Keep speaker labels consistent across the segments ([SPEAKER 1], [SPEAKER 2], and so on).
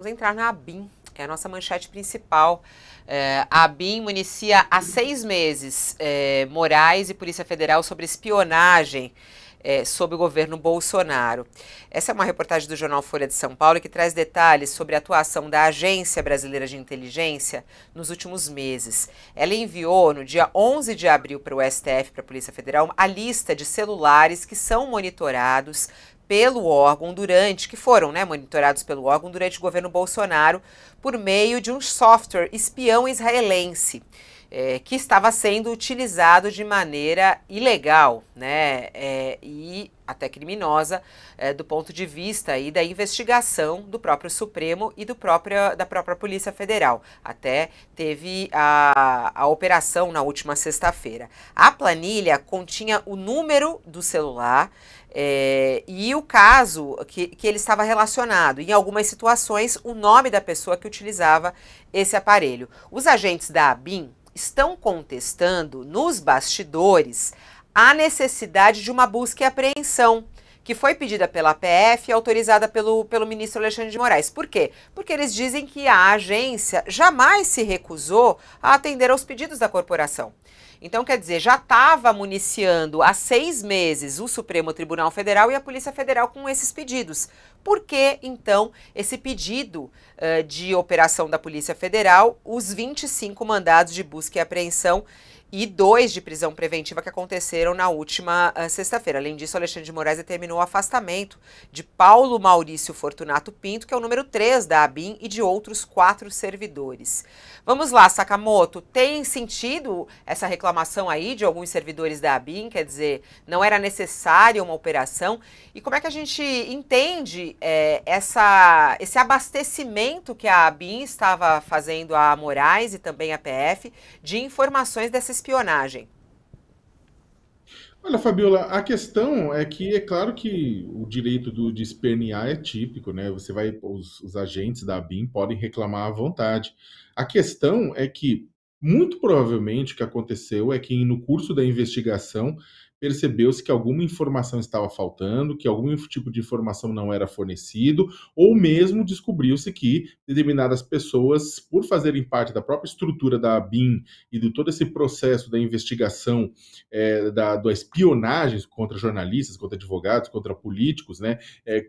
[SPEAKER 1] Vamos entrar na ABIN, é a nossa manchete principal. A ABIN municia há 6 meses Moraes e Polícia Federal sobre espionagem sob o governo Bolsonaro. Essa é uma reportagem do jornal Folha de São Paulo que traz detalhes sobre a atuação da Agência Brasileira de Inteligência nos últimos meses. Ela enviou no dia 11 de abril para o STF, para a Polícia Federal, a lista de celulares que são monitorados pelo órgão monitorados pelo órgão durante o governo Bolsonaro por meio de um software espião israelense. Que estava sendo utilizado de maneira ilegal, e até criminosa, do ponto de vista aí da investigação do próprio Supremo e da própria Polícia Federal. Até teve a operação na última sexta-feira. A planilha continha o número do celular e o caso que ele estava relacionado. Em algumas situações, o nome da pessoa que utilizava esse aparelho. Os agentes da ABIN estão contestando nos bastidores a necessidade de uma busca e apreensão que foi pedida pela PF e autorizada pelo ministro Alexandre de Moraes. Por quê? Porque eles dizem que a agência jamais se recusou a atender aos pedidos da corporação. Então, quer dizer, já estava municiando há 6 meses o Supremo Tribunal Federal e a Polícia Federal com esses pedidos. Por que, então, esse pedido de operação da Polícia Federal, os 25 mandados de busca e apreensão e 2 de prisão preventiva que aconteceram na última sexta-feira? Além disso, Alexandre de Moraes determinou o afastamento de Paulo Maurício Fortunato Pinto, que é o número 3 da ABIN, e de outros 4 servidores. Vamos lá, Sakamoto, tem sentido essa reclamação aí de alguns servidores da ABIN? Quer dizer, não era necessária uma operação? E como é que a gente entende esse abastecimento que a ABIN estava fazendo a Moraes e também a PF de informações dessa espionagem?
[SPEAKER 2] Olha, Fabiola, a questão é que é claro que o direito de espernear é típico, né? Os agentes da ABIN podem reclamar à vontade. A questão é que, muito provavelmente, o que aconteceu é que no curso da investigação percebeu-se que alguma informação estava faltando, que algum tipo de informação não era fornecido, ou mesmo descobriu-se que determinadas pessoas, por fazerem parte da própria estrutura da ABIN e de todo esse processo da investigação da espionagem contra jornalistas, contra advogados, contra políticos,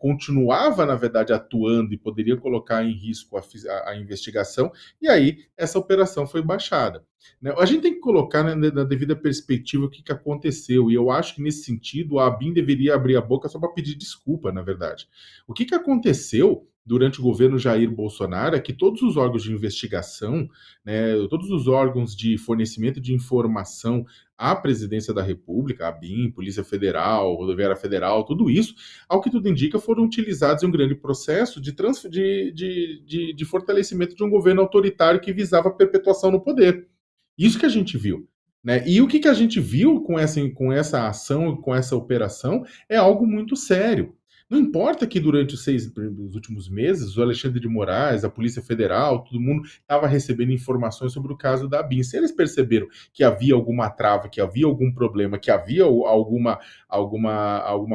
[SPEAKER 2] continuava, na verdade, atuando e poderia colocar em risco a investigação, e aí essa operação foi baixada. A gente tem que colocar na devida perspectiva o que aconteceu, e eu acho que nesse sentido a ABIN deveria abrir a boca só para pedir desculpa, na verdade. O que aconteceu durante o governo Jair Bolsonaro é que todos os órgãos de investigação, todos os órgãos de fornecimento de informação à presidência da República, a ABIN, Polícia Federal, Rodoviária Federal, tudo isso, ao que tudo indica, foram utilizados em um grande processo de fortalecimento de um governo autoritário que visava a perpetuação no poder. Isso que a gente viu. E o que a gente viu com essa ação, com essa operação, é algo muito sério. Não importa que durante os últimos meses, o Alexandre de Moraes, a Polícia Federal, todo mundo estava recebendo informações sobre o caso da ABIN. Se eles perceberam que havia alguma trava, que havia algum problema, que havia alguma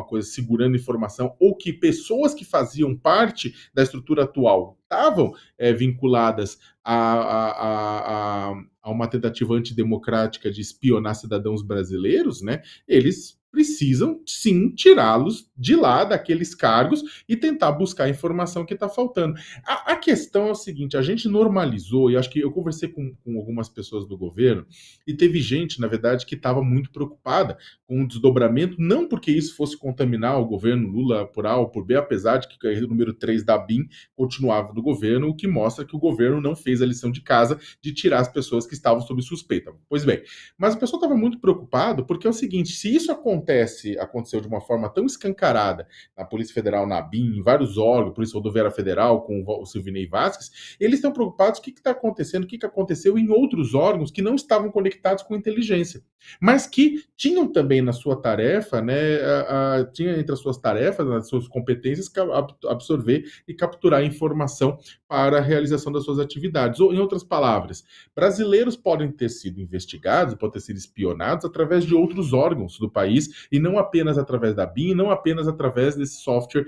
[SPEAKER 2] coisa segurando informação, ou que pessoas que faziam parte da estrutura atual estavam vinculadas a uma tentativa antidemocrática de espionar cidadãos brasileiros, eles precisam, sim, tirá-los de lá, daqueles cargos, e tentar buscar a informação que está faltando. A questão é o seguinte, a gente normalizou, e acho que eu conversei com algumas pessoas do governo, e teve gente, na verdade, que estava muito preocupada com o desdobramento, não porque isso fosse contaminar o governo Lula por A ou por B, apesar de que o número 3 da ABIN continuava do governo, o que mostra que o governo não fez a lição de casa de tirar as pessoas que estavam sob suspeita. Pois bem, mas o pessoal estava muito preocupado porque é o seguinte, se isso aconteceu de uma forma tão escancarada na Polícia Federal, na ABIN, em vários órgãos, Polícia Rodoviária Federal, com o Silvinei Vasquez, eles estão preocupados com o que está acontecendo, o que aconteceu em outros órgãos que não estavam conectados com inteligência, mas que tinham também na sua tarefa, tinha entre as suas tarefas, nas suas competências, absorver e capturar informação para a realização das suas atividades. Ou, em outras palavras, brasileiros podem ter sido investigados, podem ter sido espionados através de outros órgãos do país país, e não apenas através da BIM, não apenas através desse software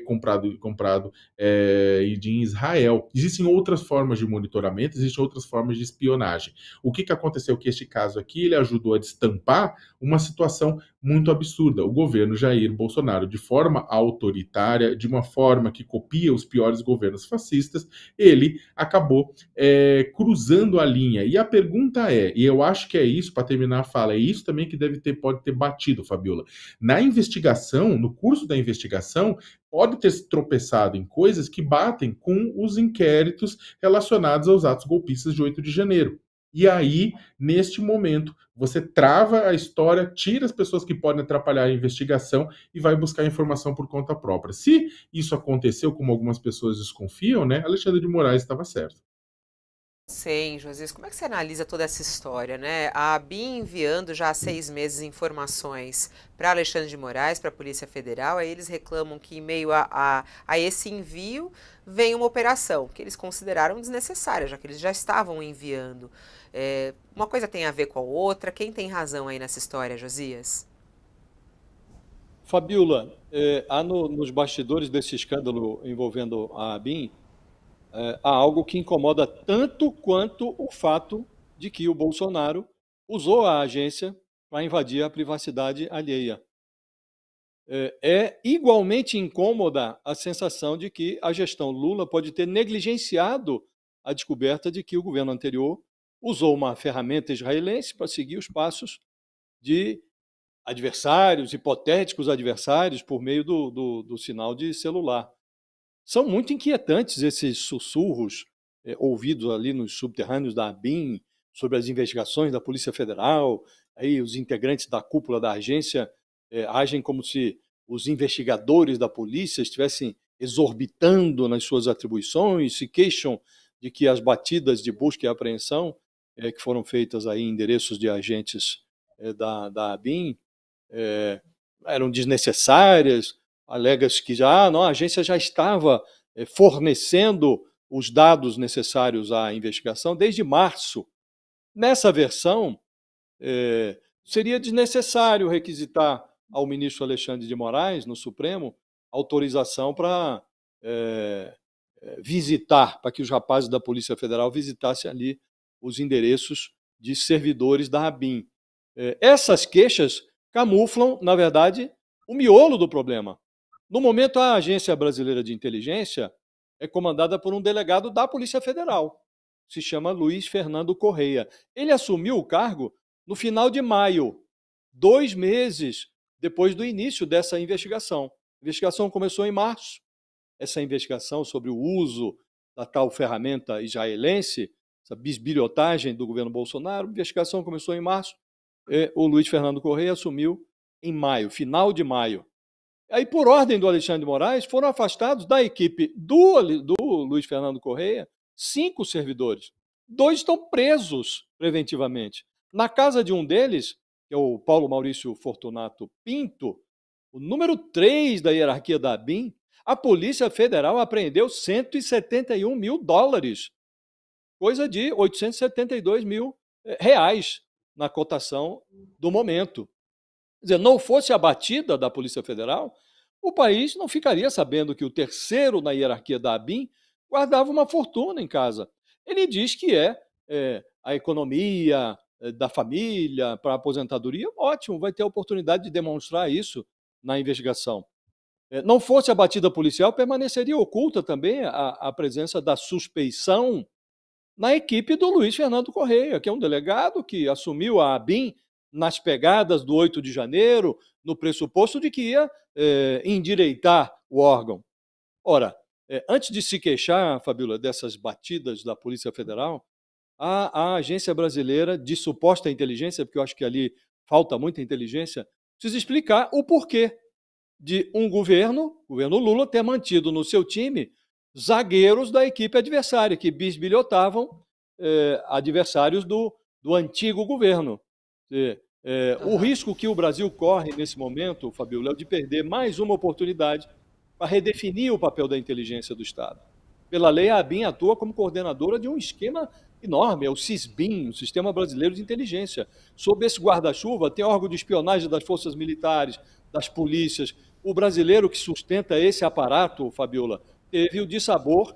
[SPEAKER 2] comprado em Israel. Existem outras formas de monitoramento, existem outras formas de espionagem. O que aconteceu que este caso aqui, ele ajudou a destampar uma situação muito absurda. O governo Jair Bolsonaro, de forma autoritária, de uma forma que copia os piores governos fascistas, ele acabou cruzando a linha. E a pergunta é, e eu acho que é isso, para terminar a fala, é isso também que pode ter batido, Fabiola. Na investigação, no curso da investigação, pode ter se tropeçado em coisas que batem com os inquéritos relacionados aos atos golpistas de 8 de janeiro. E aí, neste momento, você trava a história, tira as pessoas que podem atrapalhar a investigação e vai buscar informação por conta própria. Se isso aconteceu, como algumas pessoas desconfiam, né, Alexandre de Moraes estava certo.
[SPEAKER 1] Sim, Josias, como é que você analisa toda essa história, né? A ABIN enviando já há 6 meses informações para Alexandre de Moraes, para a Polícia Federal, aí eles reclamam que em meio a esse envio vem uma operação que eles consideraram desnecessária, já que eles já estavam enviando. Uma coisa tem a ver com a outra, quem tem razão aí nessa história, Josias?
[SPEAKER 3] Fabiola, há nos bastidores desse escândalo envolvendo a ABIN, há algo que incomoda tanto quanto o fato de que o Bolsonaro usou a agência para invadir a privacidade alheia. É igualmente incômoda a sensação de que a gestão Lula pode ter negligenciado a descoberta de que o governo anterior usou uma ferramenta israelense para seguir os passos de adversários, hipotéticos adversários, por meio do sinal de celular. São muito inquietantes esses sussurros ouvidos ali nos subterrâneos da ABIN sobre as investigações da Polícia Federal. Aí os integrantes da cúpula da agência agem como se os investigadores da polícia estivessem exorbitando nas suas atribuições, se queixam de que as batidas de busca e apreensão que foram feitas aí em endereços de agentes da ABIN eram desnecessárias, alegas que não, a agência já estava fornecendo os dados necessários à investigação desde março. Nessa versão, seria desnecessário requisitar ao ministro Alexandre de Moraes, no Supremo, autorização para visitar, para que os rapazes da Polícia Federal visitassem ali os endereços de servidores da ABIN. Essas queixas camuflam, na verdade, o miolo do problema. No momento, a Agência Brasileira de Inteligência é comandada por um delegado da Polícia Federal, se chama Luiz Fernando Correia. Ele assumiu o cargo no final de maio, 2 meses depois do início dessa investigação. A investigação começou em março, essa investigação sobre o uso da tal ferramenta israelense, essa bisbilhotagem do governo Bolsonaro, a investigação começou em março, o Luiz Fernando Correia assumiu em maio, final de maio. Aí, por ordem do Alexandre de Moraes, foram afastados da equipe do Luiz Fernando Correia 5 servidores. 2 estão presos preventivamente. Na casa de um deles, que é o Paulo Maurício Fortunato Pinto, o número 3 da hierarquia da ABIN, a Polícia Federal apreendeu US$ 171 mil, coisa de 872 mil reais na cotação do momento. Quer dizer, não fosse a batida da Polícia Federal, o país não ficaria sabendo que o terceiro na hierarquia da ABIN guardava uma fortuna em casa. Ele diz que a economia da família para a aposentadoria, ótimo, vai ter a oportunidade de demonstrar isso na investigação. Não fosse a batida policial, permaneceria oculta também a presença da suspeição na equipe do Luiz Fernando Correia, que é um delegado que assumiu a ABIN nas pegadas do 8 de janeiro, no pressuposto de que ia endireitar o órgão. Ora, antes de se queixar, Fabíola, dessas batidas da Polícia Federal, a Agência Brasileira de Suposta Inteligência, porque eu acho que ali falta muita inteligência, precisa explicar o porquê de um governo Lula, ter mantido no seu time zagueiros da equipe adversária, que bisbilhotavam adversários do antigo governo. O risco que o Brasil corre nesse momento, Fabiola, é de perder mais uma oportunidade para redefinir o papel da inteligência do Estado. Pela lei, a ABIN atua como coordenadora de um esquema enorme, é o SISBIN, o Sistema Brasileiro de Inteligência. Sob esse guarda-chuva, tem órgão de espionagem das forças militares, das polícias. O brasileiro que sustenta esse aparato, Fabiola, teve o dissabor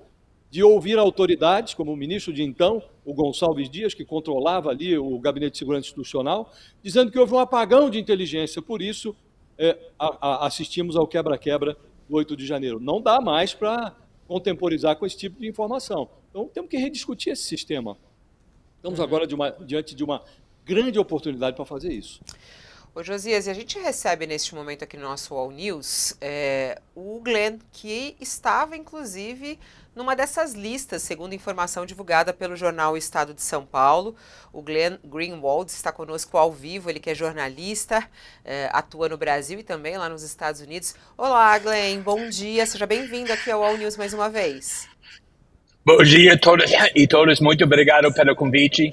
[SPEAKER 3] de ouvir autoridades, como o ministro de então, o Gonçalves Dias, que controlava ali o Gabinete de Segurança Institucional, dizendo que houve um apagão de inteligência. Por isso, assistimos ao quebra-quebra do 8 de janeiro. Não dá mais para contemporizar com esse tipo de informação. Então, temos que rediscutir esse sistema. Estamos agora diante de uma grande oportunidade para fazer isso.
[SPEAKER 1] Ô Josias, e a gente recebe neste momento aqui no nosso All News o Glenn, que estava inclusive numa dessas listas, segundo informação divulgada pelo jornal Estado de São Paulo. O Glenn Greenwald está conosco ao vivo, ele que é jornalista, atua no Brasil e também lá nos Estados Unidos. Olá, Glenn, bom dia, seja bem-vindo aqui ao All News mais uma vez.
[SPEAKER 4] Bom dia a todos e todas, muito obrigado pelo convite.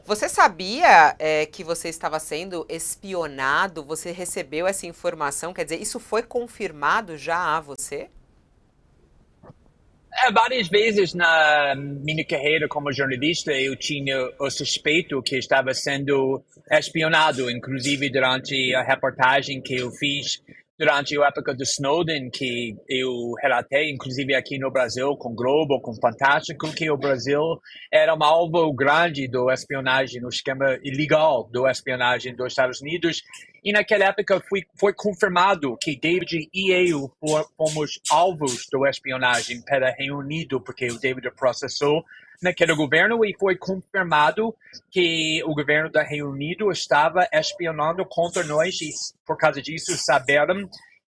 [SPEAKER 1] Você sabia que você estava sendo espionado? Você recebeu essa informação? Quer dizer, isso foi confirmado já a você?
[SPEAKER 4] Várias vezes na minha carreira como jornalista eu tinha o suspeito que estava sendo espionado, inclusive durante a reportagem que eu fiz durante a época do Snowden, que eu relatei, inclusive aqui no Brasil, com Globo, com Fantástico, que o Brasil era um alvo grande do espionagem, no esquema ilegal do espionagem dos Estados Unidos. E naquela época foi confirmado que David e eu fomos alvos do espionagem pelo Reino Unido, porque o David processou naquele governo e foi confirmado que o governo do Reino Unido estava espionando contra nós e, por causa disso, saberam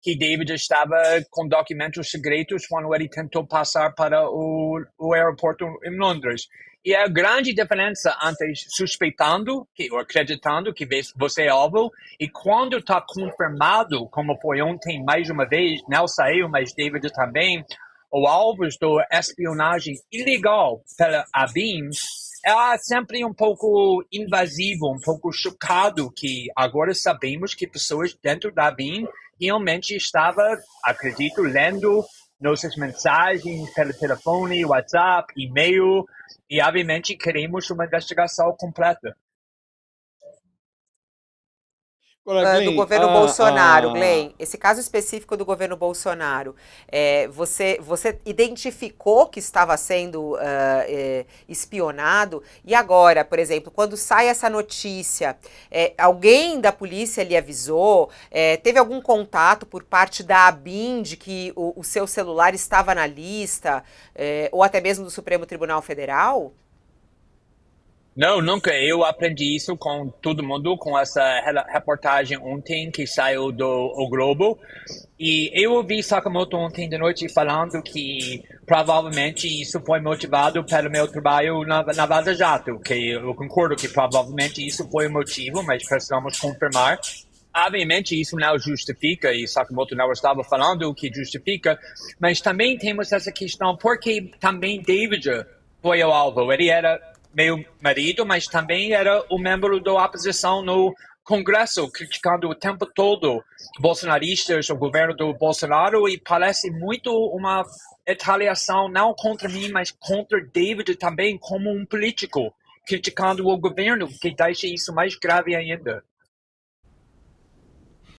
[SPEAKER 4] que David estava com documentos secretos quando ele tentou passar para o aeroporto em Londres. E a grande diferença entre suspeitando ou acreditando que você é alvo e quando está confirmado, como foi ontem mais uma vez, não saiu, mas David também, o alvos da espionagem ilegal pela ABIN, é sempre um pouco invasivo, um pouco chocado que agora sabemos que pessoas dentro da ABIN realmente estavam, acredito, lendo nossas mensagens pelo telefone, WhatsApp, e-mail, e obviamente queremos uma investigação completa.
[SPEAKER 1] Agora, Glenn, do governo Bolsonaro, Glenn, esse caso específico do governo Bolsonaro, você identificou que estava sendo espionado? E agora, por exemplo, quando sai essa notícia, alguém da polícia lhe avisou? Teve algum contato por parte da ABIN de que o seu celular estava na lista? Ou até mesmo do Supremo Tribunal Federal?
[SPEAKER 4] Não, nunca. Eu aprendi isso com todo mundo, com essa reportagem ontem que saiu do O Globo. E eu ouvi Sakamoto ontem de noite falando que provavelmente isso foi motivado pelo meu trabalho na Vaza Jato, que eu concordo que provavelmente isso foi o motivo, mas precisamos confirmar. Obviamente isso não justifica, e Sakamoto não estava falando que justifica, mas também temos essa questão, porque também David foi o alvo. Ele era meu marido, mas também era um membro da oposição no Congresso, criticando o tempo todo bolsonaristas, o governo do Bolsonaro, e parece muito uma retaliação não contra mim, mas contra David também como um político, criticando o governo, que deixa isso mais grave ainda.